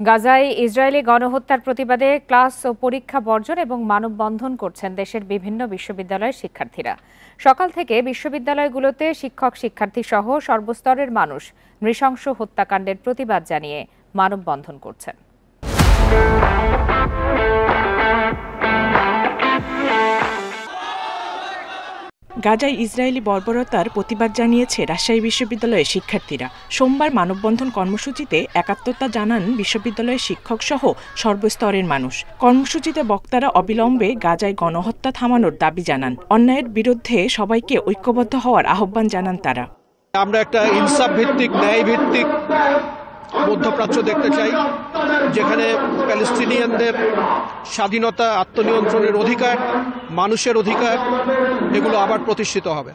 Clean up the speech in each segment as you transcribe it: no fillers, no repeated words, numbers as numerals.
গাজায় ইসরায়েলি গণহত্যার প্রতিবাদে ক্লাস ও পরীক্ষা বর্জন এবং মানববন্ধন করছেন দেশের বিভিন্ন বিশ্ববিদ্যালয়ের শিক্ষার্থীরা। সকাল থেকে বিশ্ববিদ্যালয়গুলোতে শিক্ষক শিক্ষার্থী সহ সর্বস্তরের মানুষ নৃশংস হত্যাকাণ্ডের প্রতিবাদ জানিয়ে মানববন্ধন করছেন। গাজায় ইসরায়েলি বর্বরতার প্রতিবাদ জানিয়েছে রাজশাহী বিশ্ববিদ্যালয়ের শিক্ষার্থীরা। সোমবার মানববন্ধন কর্মসূচিতে একাত্মতা জানান বিশ্ববিদ্যালয়ের শিক্ষক সহ সর্বস্তরের মানুষ। কর্মসূচিতে বক্তারা অবিলম্বে গাজায় গণহত্যা থামানোর দাবি জানান। অন্যায়ের বিরুদ্ধে সবাইকে ঐক্যবদ্ধ হওয়ার আহ্বান জানান তারা। আমরা একটা ইনসাফ ভিত্তিক, ন্যায় ভিত্তিক মধ্যপ্রাচ্য দেখতে চাই, যেখানে প্যালেস্টিনিয়ানদের স্বাধীনতা, আত্মনিয়ন্ত্রণের অধিকার, মানুষের অধিকার এগুলো আবার প্রতিষ্ঠিত হবে।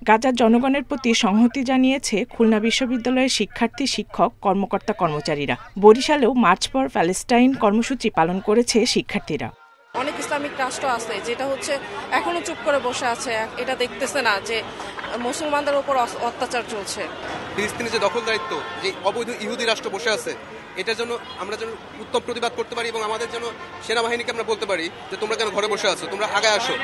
গাজার জনগণের প্রতি সংহতি জানিয়েছে খুলনা বিশ্ববিদ্যালয়ের শিক্ষার্থী, শিক্ষক, কর্মকর্তা, কর্মচারীরা। বরিশালেও মার্চ ফর প্যালেস্টাইন কর্মসূচি পালন করেছে শিক্ষার্থীরা। অনেক ইসলামিক রাষ্ট্র আছে যেটা এখনো চুপ করে বসে আছে, এটা দেখতেছে না যে মুসলমানদের উপর অত্যাচার চলছে। ফিলিস্তিনের যে দখলদারিত্ব, যে অবৈধ ইহুদি রাষ্ট্র বসে আছে, এটার জন্য আমরা যেন উত্তম প্রতিবাদ করতে পারি এবং আমাদের জন্য সেনাবাহিনীকে আমরা বলতে পারি যে তোমরা কেন ঘরে বসে আছো, তোমরা আগে আসো।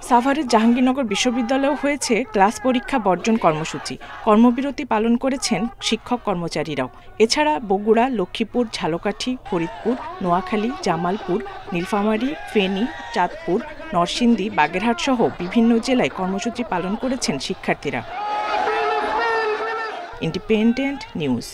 সাভারের জাহাঙ্গীরনগর বিশ্ববিদ্যালয়েও হয়েছে ক্লাস পরীক্ষা বর্জন কর্মসূচি। কর্মবিরতি পালন করেছেন শিক্ষক কর্মচারীরাও। এছাড়া বগুড়া, লক্ষ্মীপুর, ঝালকাঠি, ফরিদপুর, নোয়াখালী, জামালপুর, নীলফামারী, ফেনী, চাঁদপুর, নরসিংদী, বাগেরহাট সহ বিভিন্ন জেলায় কর্মসূচি পালন করেছেন শিক্ষার্থীরা। Independent news.